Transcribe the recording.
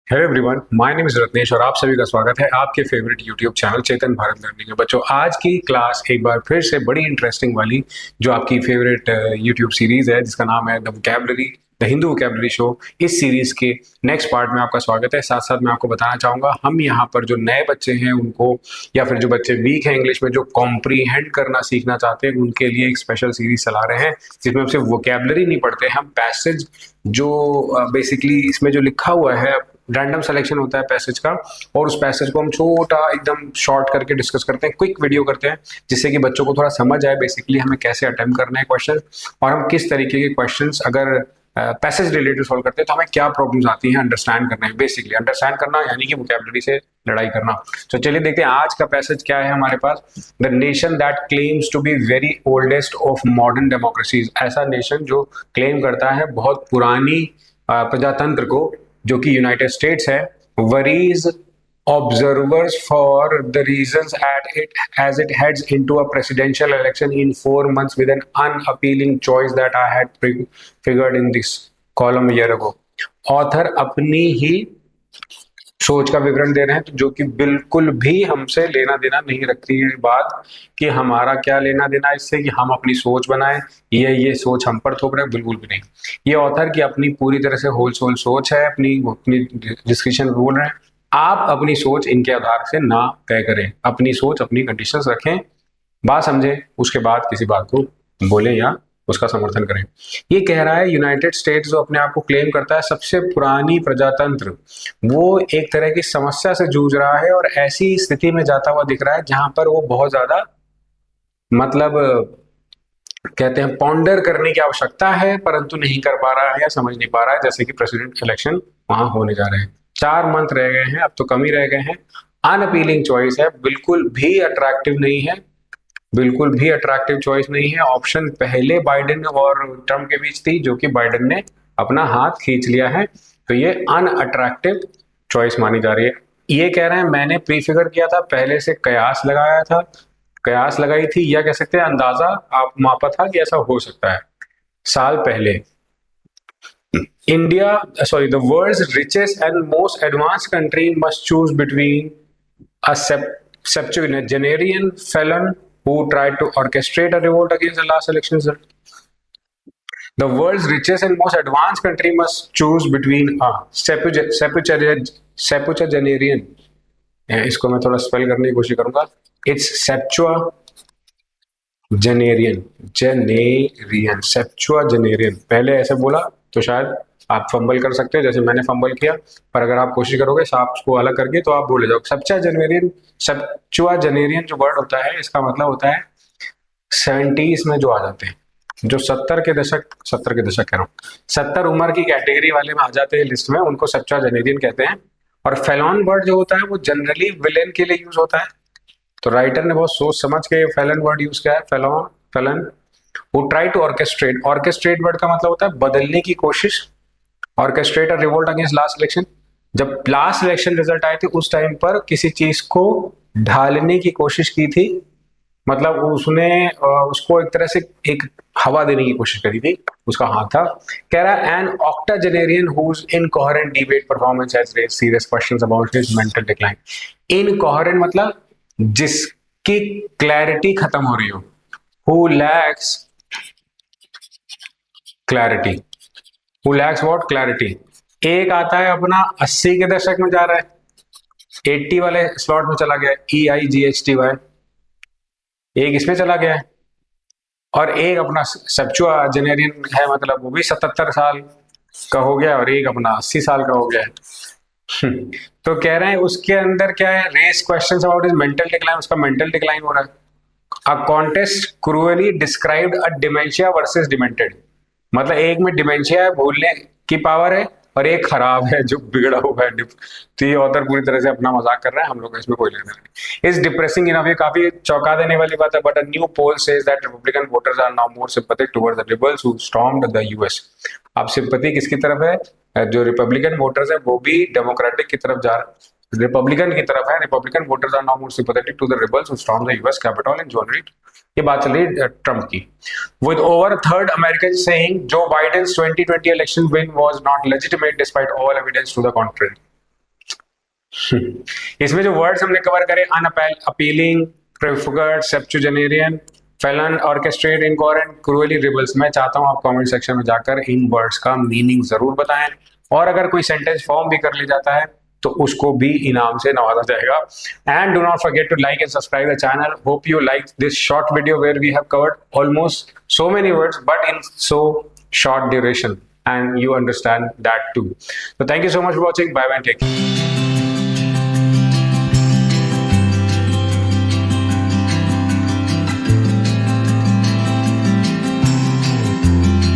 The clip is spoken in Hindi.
Hello everyone, my name is Ratnesh और आप सभी का स्वागत है आपके फेवरेट यूट्यूब चैनल चेतन भारत लर्निंग में। बच्चों, आज की क्लास एक बार फिर से बड़ी इंटरेस्टिंग वाली जो आपकी फेवरेट यूट्यूब सीरीज है जिसका नाम है the vocabulary the Hindu vocabulary show. इस सीरीज के नेक्स्ट पार्ट में आपका स्वागत है। साथ साथ मैं आपको बताना चाहूंगा, हम यहाँ पर जो नए बच्चे हैं उनको, या फिर जो बच्चे वीक हैं इंग्लिश में, जो कॉम्प्रीहेंड करना सीखना चाहते हैं, उनके लिए एक स्पेशल सीरीज चला रहे हैं जिसमें हम सिर्फ वोकैबुलरी नहीं पढ़ते, हम पैसेज जो बेसिकली इसमें जो लिखा हुआ है, रैंडम सिलेक्शन होता है पैसेज का, और उस पैसेज को हम छोटा एकदम शॉर्ट करके डिस्कस करते हैं, क्विक वीडियो करते हैं, जिससे कि बच्चों को थोड़ा समझ आए बेसिकली हमें कैसे अटेम्प्ट करना है क्वेश्चन, और हम किस तरीके के क्वेश्चंस अगर पैसेज रिलेटेड सॉल्व करते हैं तो हमें क्या प्रॉब्लम्स आती हैं अंडरस्टैंड करना है। बेसिकली अंडरस्टैंड करना यानी कि वोकैबुलरी से लड़ाई करना। तो चलिए देखते हैं आज का पैसेज क्या है हमारे पास। The nation that claims to be very oldest of modern democracies. ऐसा नेशन जो क्लेम करता है बहुत पुरानी प्रजातंत्र को, जो कि यूनाइटेड स्टेट्स है, worries observers for the reasons at it as it heads into a presidential election in 4 months with an unappealing choice that I had figured in this column a year ago। Author अपनी ही सोच का विवरण दे रहे हैं, तो जो कि बिल्कुल भी हमसे लेना देना नहीं रखती है बात कि हमारा क्या लेना देना इससे कि हम अपनी सोच बनाएं, ये सोच हम पर थोप रहे हैं, बिल्कुल भी नहीं। ये ऑथर की अपनी पूरी तरह से होल सोल सोच है, अपनी डिस्कशन बोल रहे हैं। आप अपनी सोच इनके आधार से ना तय करें, अपनी सोच अपनी कंडीशंस रखें, बात समझें, उसके बाद किसी बात को बोलें या उसका समर्थन करें। ये कह रहा है यूनाइटेड स्टेट्स जो अपने आप को क्लेम करता है सबसे पुरानी प्रजातंत्र, वो एक तरह की समस्या से जूझ रहा है और ऐसी स्थिति में जाता हुआ दिख रहा है जहां पर वो बहुत ज्यादा मतलब कहते हैं पॉन्डर करने की आवश्यकता है, परंतु नहीं कर पा रहा है या समझ नहीं पा रहा है, जैसे कि प्रेसिडेंट इलेक्शन वहां होने जा रहे हैं। 4 मंथ रह गए हैं, अब तो कम ही रह गए हैं। अनअपीलिंग चॉइस है, बिल्कुल भी अट्रैक्टिव नहीं है, बिल्कुल भी अट्रैक्टिव चॉइस नहीं है। ऑप्शन पहले बाइडेन और ट्रम्प के बीच थी, जो कि बाइडेन ने अपना हाथ खींच लिया है, तो ये अनअट्रैक्टिव चॉइस मानी जा रही है। ये कह रहे हैं मैंने प्रीफिगर किया था, पहले से कयास लगाया था, कयास लगाई थी, या कह सकते हैं अंदाजा आप मापा था कि ऐसा हो सकता है साल पहले। The world's richest and most advanced country must choose between a septuagenarian felon who tried to orchestrate a revolt against the last elections. The world's richest and most advanced country must choose between a septuagenarian. इसको मैं थोड़ा स्पेल करने की कोशिश करूंगा। It's septuagenarian। पहले ऐसे बोला तो शायद आप फंबल कर सकते हैं, जैसे मैंने फंबल किया, पर अगर आप कोशिश करोगे सांप को अलग करके तो आप बोले जाओगे सेप्चुआजेनेरियन जो वर्ड होता है इसका मतलब होता है 70s में जो आ जाते हैं, जो 70 के दशक कह रहा हूँ, 70 उम्र की कैटेगरी वाले में आ जाते हैं लिस्ट में, उनको सेप्चुआजेनेरियन कहते हैं। और फेलॉन वर्ड जो होता है वो जनरली विलेन के लिए यूज होता है, तो राइटर ने बहुत सोच समझ के फेलन वर्ड यूज किया है, फेलन। वो try to orchestrate, orchestrate word का मतलब होता है बदलने की कोशिश, ऑर्केस्ट्रेट और रिवोल्ट अगेंस्ट लास्ट इलेक्शन। जब लास्ट इलेक्शन रिजल्ट आए थे उस टाइम पर किसी चीज को ढालने की कोशिश की थी, मतलब उसने उसको एक तरह से एक हवा देने की कोशिश करी थी, उसका हाथ था। कह रहा है an octogenarian whose incoherent debate performance has raised serious questions about his mental decline. Incoherent मतलब जिसकी क्लैरिटी खत्म हो रही हो, who lacks clarity, who lacks what clarity. एक आता है अपना 80 के दशक में जा रहा है, 80 वाले स्लॉट में चला गया, EIGHTY, एक इसमें चला गया है, और एक अपना सेप्चुआजेनेरियन है, मतलब वो भी 77 साल का हो गया, और एक अपना 80 साल का हो गया है। तो कह रहे हैं उसके अंदर क्या है, raise questions about his mental decline, उसका मेंटल डिक्लाइन हो रहा है। A contest cruelly described a dementia versus demented, मतलब एक में डिमेंशिया है, भूलने की पावर है, और एक खराब है जो बिगड़ा हुआ है। तो ये ऑथर पूरी तरह से अपना मजाक कर रहा है, हम लोग इसमें कोई लेना नहीं। इस डिप्रेसिंग इन अ वे, काफी चौंका देने वाली बात है, but a new poll says that Republican voters are now more sympathetic towards the rebels who stormed the US. अब सिंपैथी किसकी तरफ है, जो रिपब्लिकन वोटर्स है वो भी डेमोक्रेटिक की तरफ जा रहा है, रिपब्लिकन की तरफ है। Republican voters are now more sympathetic to the rebels who stormed the US Capitol in January. ये बात चल रही है ट्रम्प की। With over a third Americans saying Joe Biden's 2020 election win was not legitimate despite all evidence to the contrary। इसमें जो वर्ड्स हमने कवर करे, appealing, profligate, septuagenarian, felon, orchestrate, incoherent, cruelly rebels, मैं चाहता हूं आप कमेंट सेक्शन में जाकर इन वर्ड्स का मीनिंग जरूर बताएं, और अगर कोई सेंटेंस फॉर्म भी कर ले जाता है तो उसको भी इनाम से नवाजा जाएगा. And do not forget to like and subscribe the channel. Hope you like this short video where we have covered almost so many words but in so short duration, and you understand that too. So thank you so much for watching. Bye bye and take care.